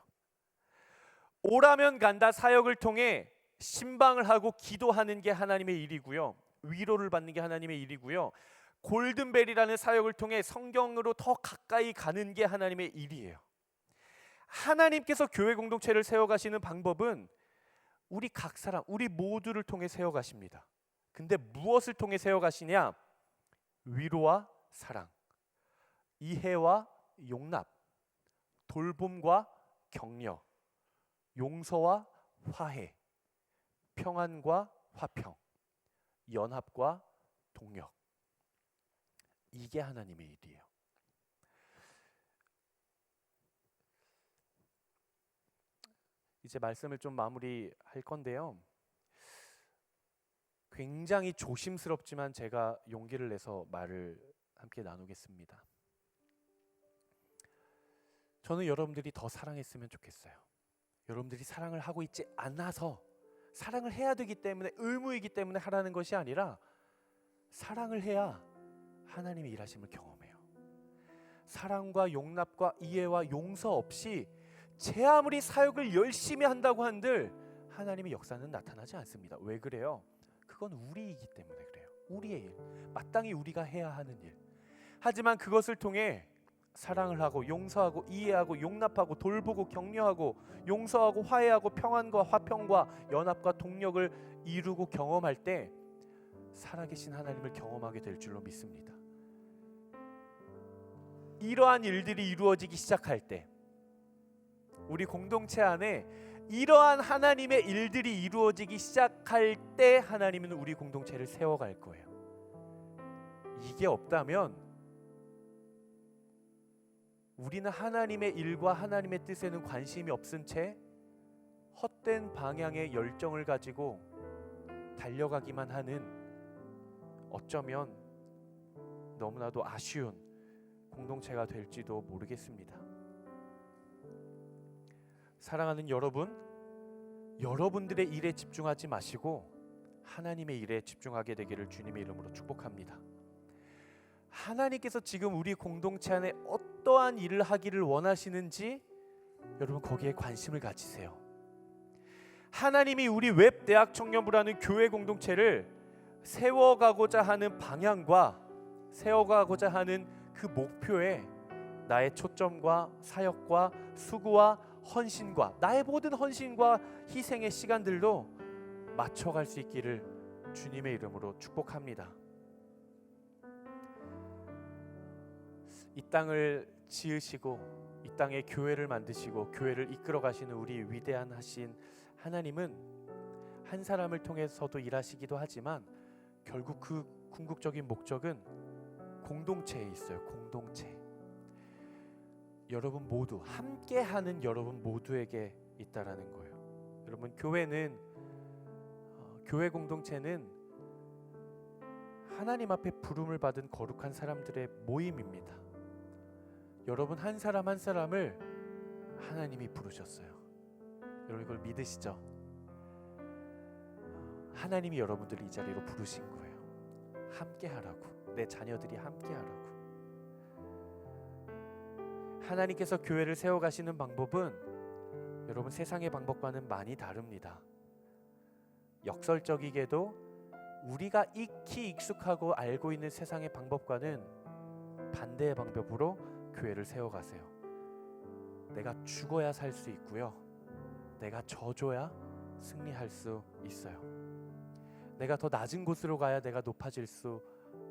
오라면 간다 사역을 통해 신방을 하고 기도하는 게 하나님의 일이고요. 위로를 받는 게 하나님의 일이고요. 골든벨이라는 사역을 통해 성경으로 더 가까이 가는 게 하나님의 일이에요. 하나님께서 교회 공동체를 세워가시는 방법은 우리 각 사람, 우리 모두를 통해 세워가십니다. 근데 무엇을 통해 세워가시냐? 위로와 사랑, 이해와 용납, 돌봄과 격려, 용서와 화해, 평안과 화평, 연합과 동력. 이게 하나님의 일이에요. 이제 말씀을 좀 마무리할 건데요. 굉장히 조심스럽지만 제가 용기를 내서 말을 함께 나누겠습니다. 저는 여러분들이 더 사랑했으면 좋겠어요. 여러분들이 사랑을 하고 있지 않아서, 사랑을 해야 되기 때문에, 의무이기 때문에 하라는 것이 아니라, 사랑을 해야 하나님의 일하심을 경험해요. 사랑과 용납과 이해와 용서 없이 제 아무리 사역을 열심히 한다고 한들 하나님의 역사는 나타나지 않습니다. 왜 그래요? 그건 우리이기 때문에 그래요. 우리의 일, 마땅히 우리가 해야 하는 일. 하지만 그것을 통해 사랑을 하고 용서하고 이해하고 용납하고 돌보고 격려하고 용서하고 화해하고 평안과 화평과 연합과 동력을 이루고 경험할 때 살아계신 하나님을 경험하게 될 줄로 믿습니다. 이러한 일들이 이루어지기 시작할 때, 우리 공동체 안에 이러한 하나님의 일들이 이루어지기 시작할 때 하나님은 우리 공동체를 세워갈 거예요. 이게 없다면 우리는 하나님의 일과 하나님의 뜻에는 관심이 없은 채 헛된 방향의 열정을 가지고 달려가기만 하는, 어쩌면 너무나도 아쉬운 공동체가 될지도 모르겠습니다. 사랑하는 여러분, 여러분들의 일에 집중하지 마시고 하나님의 일에 집중하게 되기를 주님의 이름으로 축복합니다. 하나님께서 지금 우리 공동체 안에 어떠한 일을 하기를 원하시는지 여러분 거기에 관심을 가지세요. 하나님이 우리 웹대학 청년부라는 교회 공동체를 세워가고자 하는 방향과 세워가고자 하는 그 목표에 나의 초점과 사역과 수고와 헌신과 나의 모든 헌신과 희생의 시간들도 맞춰갈 수 있기를 주님의 이름으로 축복합니다. 이 땅을 지으시고 이 땅에 교회를 만드시고 교회를 이끌어 가시는 우리 위대한 하신 하나님은 한 사람을 통해서도 일하시기도 하지만 결국 그 궁극적인 목적은 공동체에 있어요. 공동체. 여러분 모두 함께하는 여러분 모두에게 있다라는 거예요. 여러분 교회는 교회 공동체는 하나님 앞에 부름을 받은 거룩한 사람들의 모임입니다. 여러분 한 사람 한 사람을 하나님이 부르셨어요. 여러분 이걸 믿으시죠? 하나님이 여러분들을 이 자리로 부르신 거예요. 함께하라고, 내 자녀들이 함께하라고. 하나님께서 교회를 세워가시는 방법은 여러분 세상의 방법과는 많이 다릅니다. 역설적이게도 우리가 익히 익숙하고 알고 있는 세상의 방법과는 반대의 방법으로 교회를 세워가세요. 내가 죽어야 살 수 있고요, 내가 져줘야 승리할 수 있어요. 내가 더 낮은 곳으로 가야 내가 높아질 수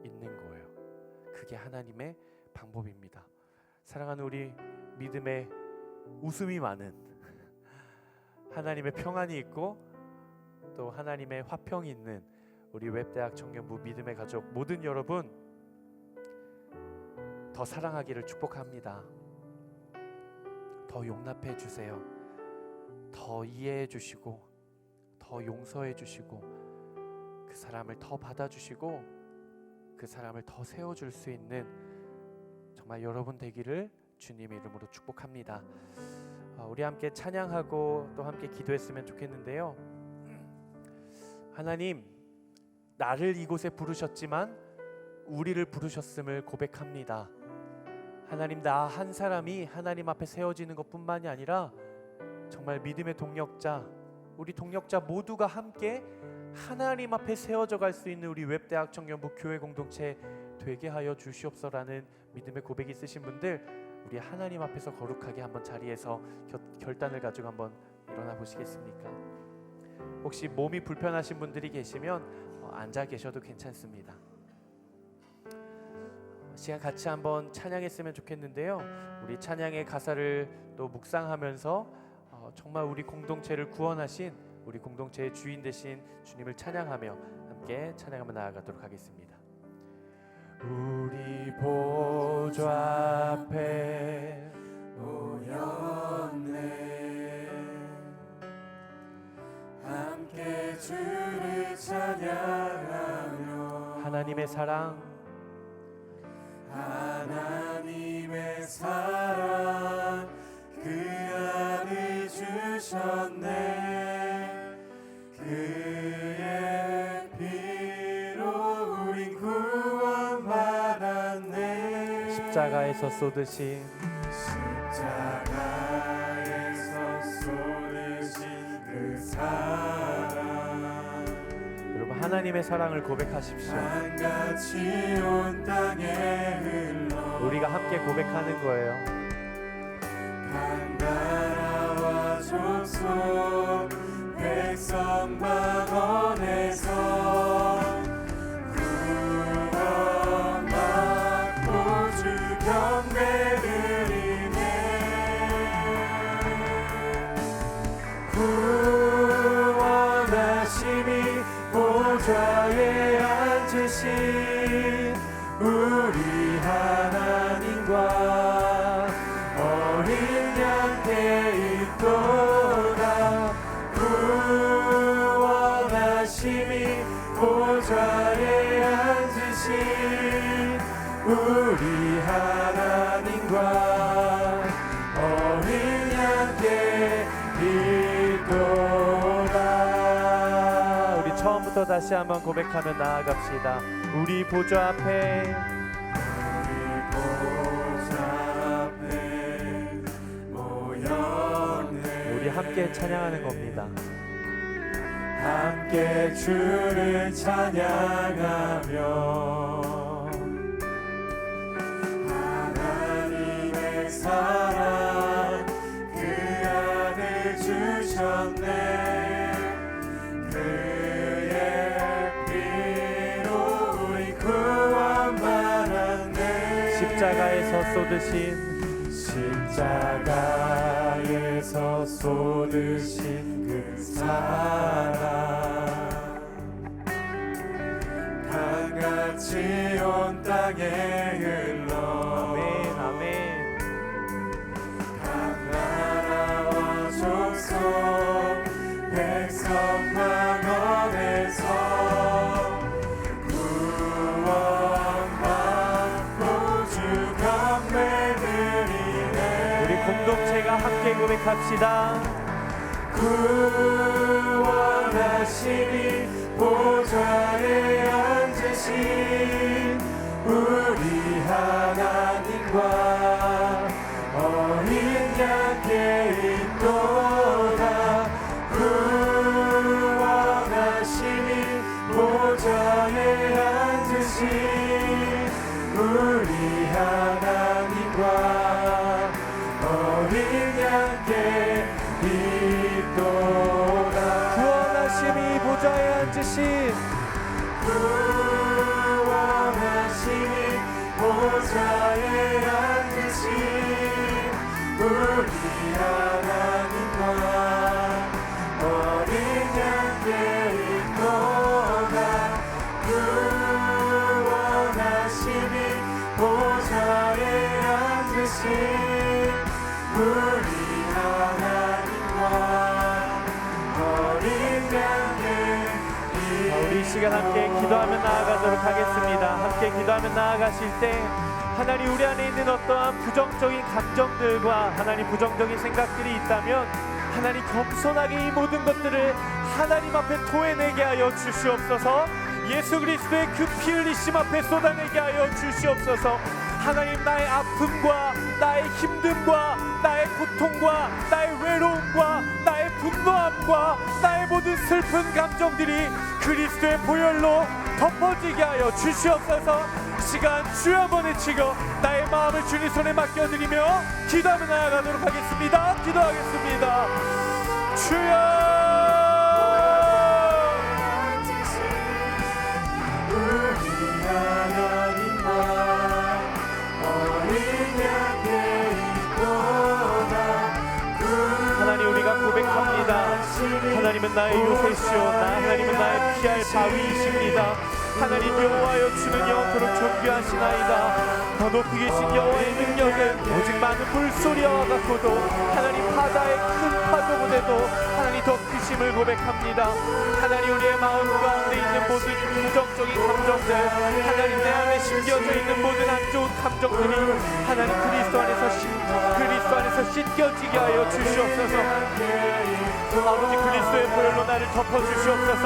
있는 거예요. 그게 하나님의 방법입니다. 사랑하는 우리 믿음의 웃음이 많은, 하나님의 평안이 있고 또 하나님의 화평이 있는 우리 웹대학 청년부 믿음의 가족 모든 여러분, 더 사랑하기를 축복합니다. 더 용납해 주세요. 더 이해해 주시고 더 용서해 주시고 그 사람을 더 받아주시고 그 사람을 더 세워줄 수 있는 정말 여러분 되기를 주님의 이름으로 축복합니다. 우리 함께 찬양하고 또 함께 기도했으면 좋겠는데요. 하나님, 나를 이곳에 부르셨지만 우리를 부르셨음을 고백합니다. 하나님, 나 한 사람이 하나님 앞에 세워지는 것뿐만이 아니라 정말 믿음의 동력자, 우리 동력자 모두가 함께 하나님 앞에 세워져 갈 수 있는 우리 웹대학 청년부 교회 공동체 되게 하여 주시옵소서라는 믿음의 고백이 있으신 분들, 우리 하나님 앞에서 거룩하게 한번 자리에서 결단을 가지고 한번 일어나 보시겠습니까? 혹시 몸이 불편하신 분들이 계시면 앉아 계셔도 괜찮습니다. 시간 같이 한번 찬양했으면 좋겠는데요. 우리 찬양의 가사를 또 묵상하면서 정말 우리 공동체를 구원하신 우리 공동체의 주인 되신 주님을 찬양하며 함께 찬양하며 나아가도록 하겠습니다. 우리 보좌 앞에 모였네. 하나님의 사랑, 하나님의 사랑 그 아들 주셨네. 그의 피로 우린 구원받았네. 십자가에서 쏟으신 그 사랑. 여러분, 하나님의 사랑을 고백하십시오. 한같이 온 땅에 흘러 우리가 함께 고백하는 거예요. 나라와 족속 백성 방언에서 구원받고 주 경배 드리네. 구원하심이 보좌에 앉으신 우리 하나님과 어린 양께 있도다. 구원하심이 보좌에 앉으신 우리 하나님과 어린 양께 있도다. 우리 처음부터 다시 한번 고백하며 나아갑시다. 우리 보좌 앞에 우리 함께 찬양하는 겁니다. 함께 주를 찬양하며 하나님의 사랑 그 아들 주셨네. 그의 피로 우리 구원받았네. 십자가에서 쏟으신 십자가에서 쏟으신 그 사랑 강같이 온 땅에 흘러 아멘 아멘. 각 나라와 족속 백성 방언에서 구원받고 주 경배 드리네. 우리 공동체가 함께 고백합시다. 구원하심이 보좌에 앉으신 우리 하나님과 어린 양께 있도다. 구원하심이 보좌에 앉으신 우리 하나님과 어린 양께 있도다. 구원하심이 보좌에 앉으신 구원하심이 보좌에 앉으신 우리 하나님과 어린 양께 있도다. 구원하심이 보좌에 앉으신 우리 하나님과 어린 양께 우리 이 시간 함께 기도하며 나아가도록 하겠습니다. 함께 기도하며 나아가실 때 하나님, 우리 안에 있는 어떠한 부정적인 감정들과 하나님 부정적인 생각들이 있다면 하나님 겸손하게 이 모든 것들을 하나님 앞에 토해내게 하여 주시옵소서. 예수 그리스도의 그 피 흘리심 앞에 쏟아내게 하여 주시옵소서. 하나님, 나의 아픔과 나의 힘듦과 나의 고통과 나의 외로움과 나의 분노함과 나의 모든 슬픈 감정들이 그리스도의 보혈로 덮어지게 하여 주시옵소서. 시간 주여 한번 외치고 나의 마음을 주님 손에 맡겨드리며 기도하며 나아가도록 하겠습니다. 기도하겠습니다. 주여, 하나님, 우리가 고백합니다. 하나님은 나의 요새시오, 하나님은 나의 피할 바위이십니다. 하나님 여호와여 주는 영원토록 존귀하시나이다. 더 높이 계신 여호와의 능력은 오직 많은 물소리와 같고도 하나님 바다의 큰 파도보다도 하나님 더 크심을 고백합니다. 하나님 우리의 마음 가운데 있는 모든 부정적인 감정들, 하나님 내 안에 심겨져 있는 모든 안 좋은 감정들이 하나님 그리스도 안에서 씻겨지게 하여 주시옵소서. 아버지 그리스도의 보혈로 나를 덮어주시옵소서.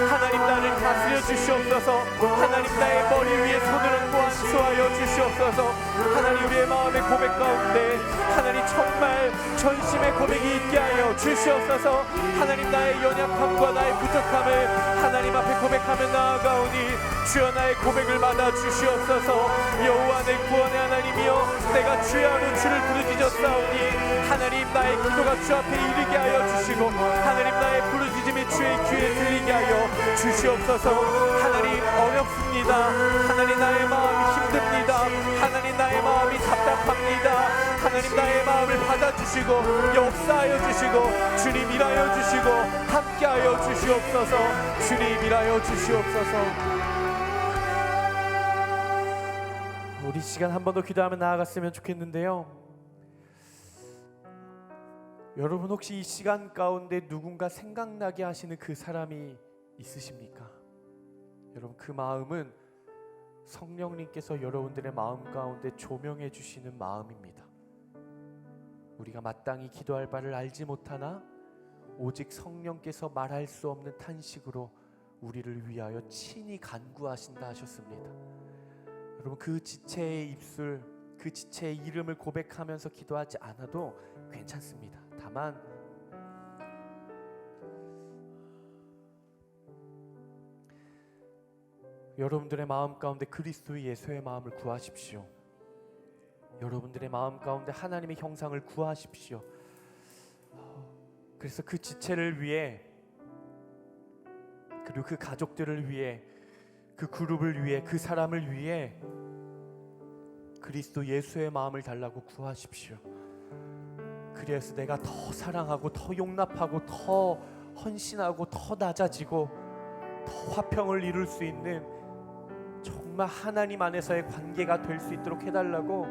하나님 나를 다스려 주시옵소서. 하나님 나의 머리 위에 손을 얹고 안수하여 주시옵소서. 하나님 우리의 마음의 고백 가운데 하나님 정말 전심의 고백이 있게 하여 주시옵소서. 하나님 나의 연약함과 나의 부족함을 하나님 앞에 고백하며 나아가오니 주여 나의 고백을 받아 주시옵소서. 여호와 내 구원의 하나님이여 내가 주야로 주를 부르짖었사오니 하나님 나의 기도가 주 앞에 이르게 하여 주시고 하나님 나의 부르짖음이 주의 귀에 들리게 하여 주시옵소서. 하나님 어렵습니다. 하나님 나의 마음이 힘듭니다. 하나님 나의 마음이 답답합니다. 하나님 나의 마음을 받아주시고 역사하여 주시고 주님 일하여 주시고 함께하여 주시옵소서. 주님 일하여 주시옵소서. 우리 시간 한 번 더 기도하며 나아갔으면 좋겠는데요. 여러분 혹시 이 시간 가운데 누군가 생각나게 하시는 그 사람이 있으십니까? 여러분 그 마음은 성령님께서 여러분들의 마음 가운데 조명해 주시는 마음입니다. 우리가 마땅히 기도할 바를 알지 못하나 오직 성령께서 말할 수 없는 탄식으로 우리를 위하여 친히 간구하신다 하셨습니다. 여러분 그 지체의 입술, 그 지체의 이름을 고백하면서 기도하지 않아도 괜찮습니다. 다만 여러분들의 마음 가운데 그리스도 예수의 마음을 구하십시오. 여러분들의 마음 가운데 하나님의 형상을 구하십시오. 그래서 그 지체를 위해, 그리고 그 가족들을 위해, 그 그룹을 위해, 그 사람을 위해 그리스도 예수의 마음을 달라고 구하십시오. 그래서 내가 더 사랑하고 더 용납하고 더 헌신하고 더 낮아지고 더 화평을 이룰 수 있는 정말 하나님 안에서의 관계가 될 수 있도록 해달라고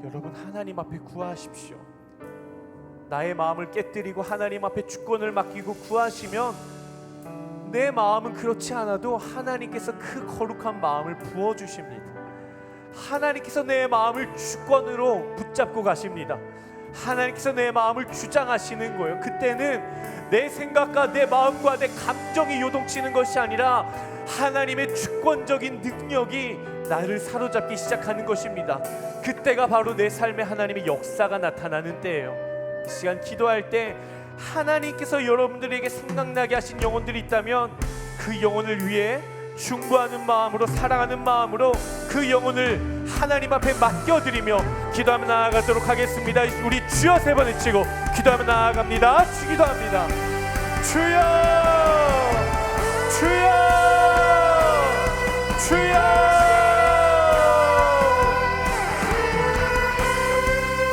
여러분 하나님 앞에 구하십시오. 나의 마음을 깨뜨리고 하나님 앞에 주권을 맡기고 구하시면 내 마음은 그렇지 않아도 하나님께서 그 거룩한 마음을 부어주십니다. 하나님께서 내 마음을 주권으로 붙잡고 가십니다. 하나님께서 내 마음을 주장하시는 거예요. 그때는 내 생각과 내 마음과 내 감정이 요동치는 것이 아니라 하나님의 주권적인 능력이 나를 사로잡기 시작하는 것입니다. 그때가 바로 내 삶에 하나님의 역사가 나타나는 때예요. 이 시간 기도할 때 하나님께서 여러분들에게 생각나게 하신 영혼들이 있다면 그 영혼을 위해 중보하는 마음으로, 사랑하는 마음으로 그 영혼을 하나님 앞에 맡겨드리며 기도하며 나아가도록 하겠습니다. 우리 주여 세 번 외치고 기도하며 나아갑니다. 기도합니다. 주여, 주여, 주여.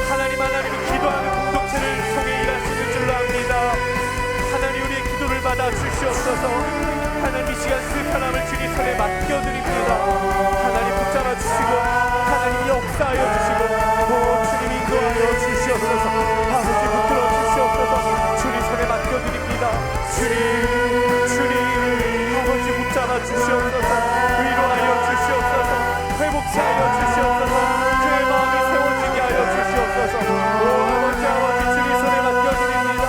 하나님은 기도하는 공동체를 통해 일하시는 줄로 압니다. 하나님 우리의 기도를 받아 주시옵소서. 하나님 이 시간 그 사람을 주님 손에 맡겨드립니다. 하나님 붙잡아 주시고 하나님 역사하여 주시고 주님 인도하여 주시옵소서. 아버지 붙들어 주시옵소서. 주님 손에 맡겨드립니다. 주님 아버지 붙잡아 주시옵소서. 위로하여 주시옵소서. 회복하여 주시옵소서. 그의 마음이 세워지게 하여 주시옵소서. 아버지 주님 손에 맡겨드립니다.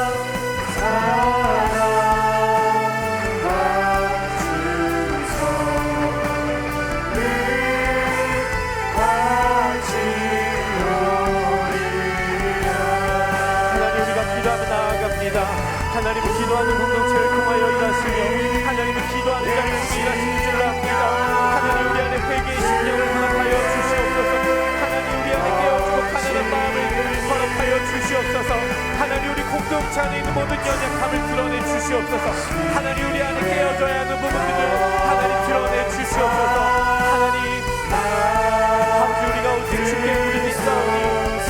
하나님은 기도하는 공동체를 통하여 일하시며 하나님은 기도하는 자를 통해 일하시는 줄로 압니다. 하나님 우리 안에 회개의 심령을 허락하여 주시옵소서. 하나님 우리 안에 깨어지고 가난한 마음을 허락하여 주시옵소서. 하나님 우리 공동체 안에 있는 모든 연약함을 드러내 주시옵소서. 하나님 우리 안에 깨어져야 하는 부분들을 하나님 드러내 주시옵소서. 하나님 아버지 우리가 오직 주께 부르짖사오니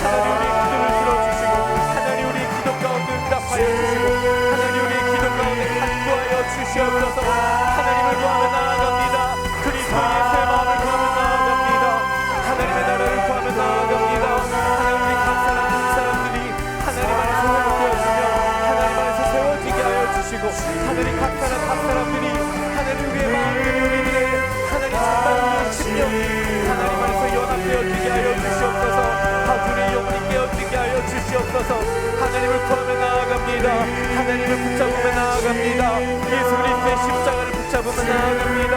하나님 우리의 기도를 들어주시고 하나님 우리의 기도 가운데 응답하여 주시고 하나님 우리의 기도 가운데 간구하여 주시옵소서. 하나님을 구하며 나아갑니다. 그 주셔서 하나님을 구하며 나아갑니다. 하나님을 붙잡으며 나아갑니다. 예수 그리스도의 십자가를 붙잡으며 나아갑니다.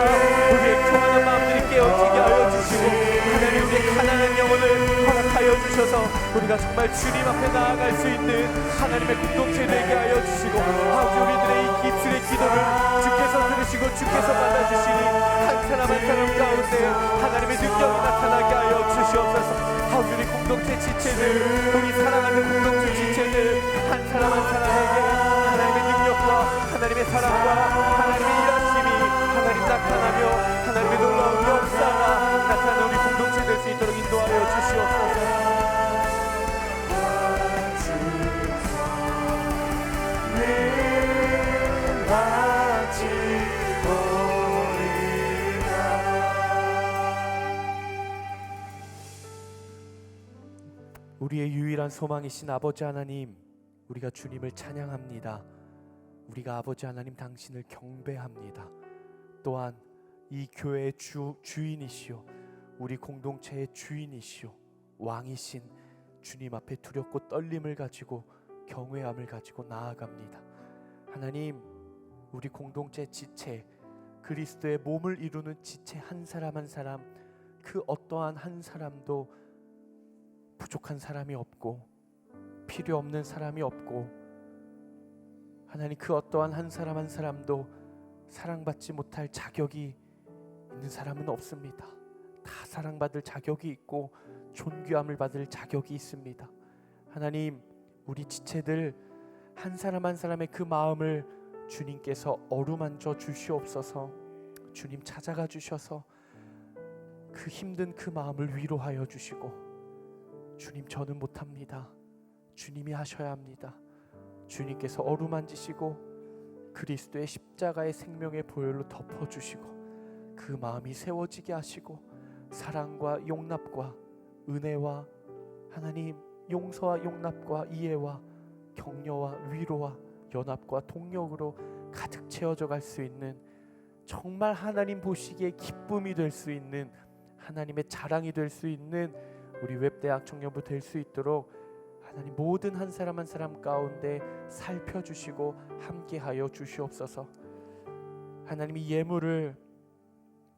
우리의 교만한 마음들이 깨어지게 하여 주시고 하나님 우리의 가난한 영혼을 허락하여 주셔서 우리가 정말 주님 앞에 나아갈 수 있는 하나님의 공동체 되게 하여 주시고 아버지 우리들의 이 입술의 기도를 주께서 들으시고 주께서 받아주시니 한 사람 한 사람 가운데 하나님의 능력이 나타나게 하여 주시옵소서. 아버지 우리 공동체 지체들 우리 사랑하는 공동체 지체들 한 사람 한 사람에게 하나님의 능력과 하나님의 사랑과 하나님의 일하심이 하나님 나타나며 하나님의 놀라운 역사가 나타나는 우리 공동체 될 수 있도록 인도하여 주시옵소서. 우리의 유일한 소망이신 아버지 하나님, 우리가 주님을 찬양합니다. 우리가 아버지 하나님 당신을 경배합니다. 또한 이 교회의 주인이시오, 우리 공동체의 주인이시오, 왕이신 주님 앞에 두렵고 떨림을 가지고 경외함을 가지고 나아갑니다. 하나님, 우리 공동체 지체, 그리스도의 몸을 이루는 지체 한 사람 한 사람, 그 어떠한 한 사람도 부족한 사람이 없고 필요 없는 사람이 없고 하나님 그 어떠한 한 사람 한 사람도 사랑받지 못할 자격이 있는 사람은 없습니다. 다 사랑받을 자격이 있고 존귀함을 받을 자격이 있습니다. 하나님 우리 지체들 한 사람 한 사람의 그 마음을 주님께서 어루만져 주시옵소서. 주님 찾아가 주셔서 그 힘든 그 마음을 위로하여 주시고 주님 저는 못합니다. 주님이 하셔야 합니다. 주님께서 어루만지시고 그리스도의 십자가의 생명의 보혈로 덮어주시고 그 마음이 세워지게 하시고 사랑과 용납과 은혜와 하나님 용서와 용납과 이해와 격려와 위로와 연합과 동력으로 가득 채워져 갈 수 있는 정말 하나님 보시기에 기쁨이 될 수 있는 하나님의 자랑이 될 수 있는 우리 웹대학 청년부 될 수 있도록 하나님 모든 한 사람 한 사람 가운데 살펴주시고 함께하여 주시옵소서. 하나님 이 예물을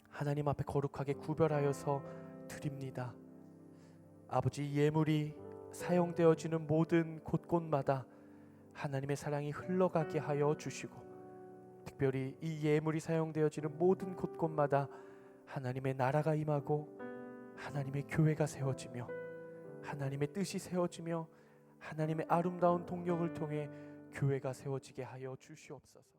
하나님 앞에 거룩하게 구별하여서 드립니다. 아버지 이 예물이 사용되어지는 모든 곳곳마다 하나님의 사랑이 흘러가게 하여 주시고 특별히 이 예물이 사용되어지는 모든 곳곳마다 하나님의 나라가 임하고 하나님의 교회가 세워지며 하나님의 뜻이 세워지며 하나님의 아름다운 동력을 통해 교회가 세워지게 하여 주시옵소서.